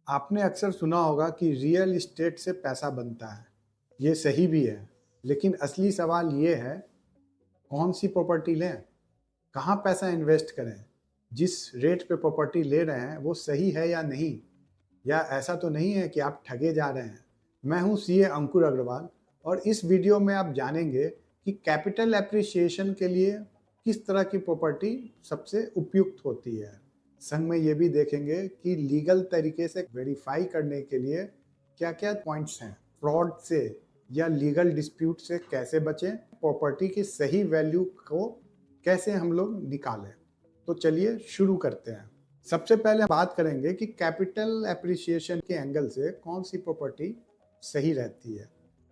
आपने अक्सर सुना होगा कि रियल एस्टेट से पैसा बनता है। ये सही भी है, लेकिन असली सवाल ये है, कौन सी प्रॉपर्टी लें? कहाँ पैसा इन्वेस्ट करें? जिस रेट पे प्रॉपर्टी ले रहे हैं, वो सही है या नहीं? या ऐसा तो नहीं है कि आप ठगे जा रहे हैं? मैं हूँ सीए अंकुर अग्रवाल और इस वीडियो में आप जानेंगे कि कैपिटल एप्रिसिएशन के लिए किस तरह की प्रॉपर्टी सबसे उपयुक्त होती है। संग में ये भी देखेंगे कि लीगल तरीके से वेरीफाई करने के लिए क्या-क्या पॉइंट्स हैं। फ्रॉड से या लीगल डिस्प्यूट से कैसे बचें, प्रॉपर्टी की सही वैल्यू को कैसे हम लोग निकालें। तो चलिए शुरू करते हैं। सबसे पहले बात करेंगे कि कैपिटल एप्रिसिएशन के एंगल से कौन सी प्रॉपर्टी सही रहती है।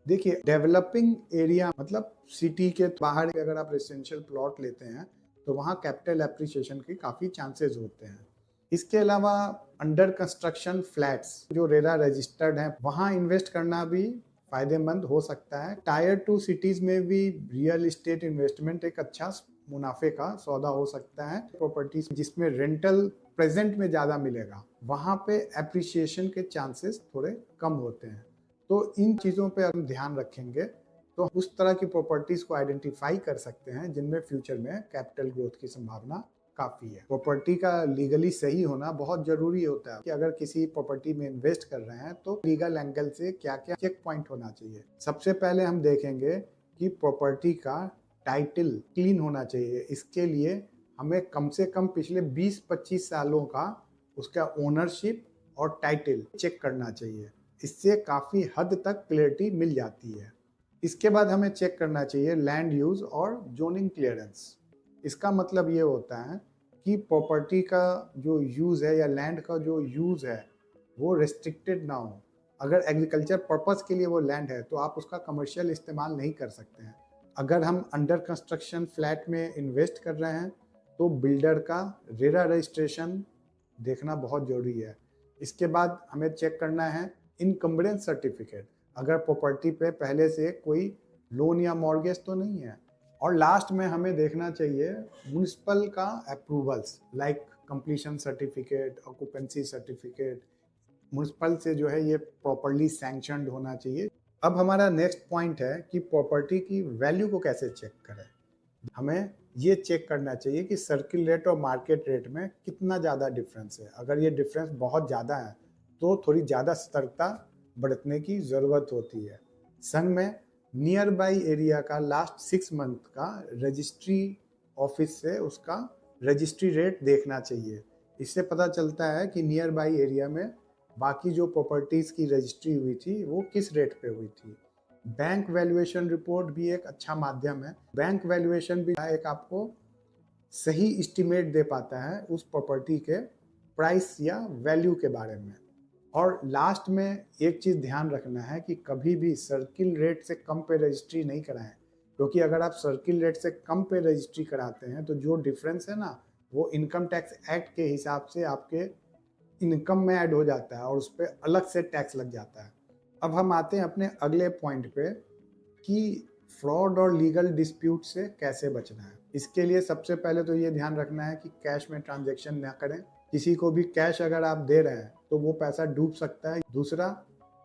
देखिए, डेवलपिंग एरिया मतलब सिटी के बाहर अगर आप रेजिडेंशियल प्लॉट लेते हैं तो वहाँ कैपिटल एप्रिसिएशन के काफ़ी चांसेस होते हैं। इसके अलावा अंडर कंस्ट्रक्शन फ्लैट्स जो रेरा रजिस्टर्ड हैं वहाँ इन्वेस्ट करना भी फायदेमंद हो सकता है। टायर 2 सिटीज़ में भी रियल एस्टेट इन्वेस्टमेंट एक अच्छा मुनाफे का सौदा हो सकता है। प्रॉपर्टीज जिसमें रेंटल प्रेजेंट में ज़्यादा मिलेगा, वहाँ पे एप्रिसिएशन के चांसेस थोड़े कम होते हैं। तो इन चीज़ों पे हम ध्यान रखेंगे तो उस तरह की प्रॉपर्टीज़ को आइडेंटिफाई कर सकते हैं जिनमें फ्यूचर में कैपिटल ग्रोथ की संभावना काफ़ी है। प्रॉपर्टी का लीगली सही होना बहुत ज़रूरी होता है कि अगर किसी प्रॉपर्टी में इन्वेस्ट कर रहे हैं तो लीगल एंगल से क्या-क्या चेक पॉइंट होना चाहिए। सबसे पहले हम देखेंगे कि प्रॉपर्टी का टाइटल क्लीन होना चाहिए। इसके लिए हमें कम से कम पिछले 20-25 सालों का उसका ओनरशिप और टाइटल चेक करना चाहिए। इससे काफ़ी हद तक क्लियरिटी मिल जाती है। इसके बाद हमें चेक करना चाहिए लैंड यूज़ और जोनिंग क्लियरेंस। इसका मतलब ये होता है कि प्रॉपर्टी का जो यूज़ है या लैंड का जो यूज़ है वो रेस्ट्रिक्टेड ना हो। अगर एग्रीकल्चर पर्पस के लिए वो लैंड है तो आप उसका कमर्शियल इस्तेमाल नहीं कर सकते हैं। अगर हम अंडर कंस्ट्रक्शन फ्लैट में इन्वेस्ट कर रहे हैं तो बिल्डर का रेरा रजिस्ट्रेशन देखना बहुत ज़रूरी है। इसके बाद हमें चेक करना है इनकम्बरेंस सर्टिफिकेट, अगर प्रॉपर्टी पे पहले से कोई लोन या मॉर्गेज तो नहीं है। और लास्ट में हमें देखना चाहिए म्युनिसिपल का approvals like completion certificate, occupancy certificate. Municipal से जो है ये प्रॉपर्ली सैंक्शनड होना चाहिए। अब हमारा नेक्स्ट पॉइंट है कि प्रॉपर्टी की वैल्यू को कैसे चेक करें। हमें ये चेक करना चाहिए कि सर्किल रेट और मार्केट रेट में कितना ज़्यादा डिफरेंस है। अगर ये डिफरेंस बहुत ज़्यादा है तो थोड़ी ज़्यादा सतर्कता बरतने की ज़रूरत होती है। संग में नियर बाई एरिया का लास्ट 6 मंथ का रजिस्ट्री ऑफिस से उसका रजिस्ट्री रेट देखना चाहिए। इससे पता चलता है कि नियर बाई एरिया में बाकी जो प्रॉपर्टीज़ की रजिस्ट्री हुई थी वो किस रेट पे हुई थी। बैंक वैल्यूएशन रिपोर्ट भी एक अच्छा माध्यम है। बैंक वैल्यूएशन भी एक आपको सही एस्टीमेट दे पाता है उस प्रॉपर्टी के प्राइस या वैल्यू के बारे में। और लास्ट में एक चीज़ ध्यान रखना है कि कभी भी सर्किल रेट से कम पे रजिस्ट्री नहीं कराएं, क्योंकि अगर आप सर्किल रेट से कम पे रजिस्ट्री कराते हैं तो जो डिफरेंस है ना वो इनकम टैक्स एक्ट के हिसाब से आपके इनकम में ऐड हो जाता है और उस पर अलग से टैक्स लग जाता है। अब हम आते हैं अपने अगले पॉइंट पे कि फ्रॉड और लीगल डिस्प्यूट से कैसे बचना है। इसके लिए सबसे पहले तो ये ध्यान रखना है कि कैश में ट्रांजैक्शन ना करें। किसी को भी कैश अगर आप दे रहे हैं तो वो पैसा डूब सकता है। दूसरा,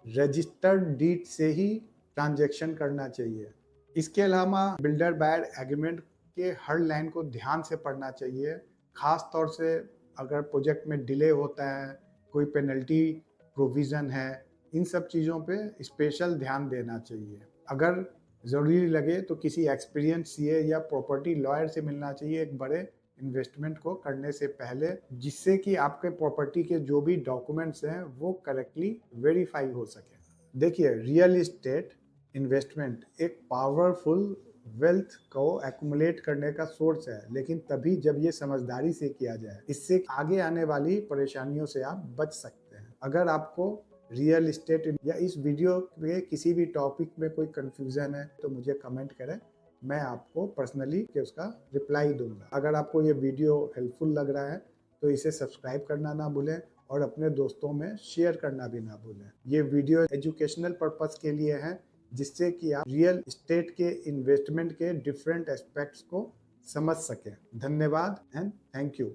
रजिस्टर्ड डीड से ही ट्रांजैक्शन करना चाहिए। इसके अलावा बिल्डर बायर एग्रीमेंट के हर लाइन को ध्यान से पढ़ना चाहिए। खास तौर से अगर प्रोजेक्ट में डिले होता है, कोई पेनल्टी प्रोविज़न है, इन सब चीज़ों पे स्पेशल ध्यान देना चाहिए। अगर ज़रूरी लगे तो किसी एक्सपीरियंस सीए या प्रॉपर्टी लॉयर से मिलना चाहिए एक बड़े इन्वेस्टमेंट को करने से पहले, जिससे कि आपके प्रॉपर्टी के जो भी डॉक्यूमेंट्स हैं वो करेक्टली वेरीफाई हो सके। देखिए, रियल एस्टेट इन्वेस्टमेंट एक पावरफुल वेल्थ को एक्युमुलेट करने का सोर्स है, लेकिन तभी जब ये समझदारी से किया जाए। इससे आगे आने वाली परेशानियों से आप बच सकते हैं। अगर आपको रियल एस्टेट या इस वीडियो में किसी भी टॉपिक में कोई कंफ्यूजन है तो मुझे कमेंट करें, मैं आपको पर्सनली उसका रिप्लाई दूंगा। अगर आपको ये वीडियो हेल्पफुल लग रहा है तो इसे सब्सक्राइब करना ना भूलें और अपने दोस्तों में शेयर करना भी ना भूलें। ये वीडियो एजुकेशनल पर्पस के लिए है, जिससे कि आप रियल एस्टेट के इन्वेस्टमेंट के डिफरेंट एस्पेक्ट्स को समझ सकें। धन्यवाद एंड थैंक यू।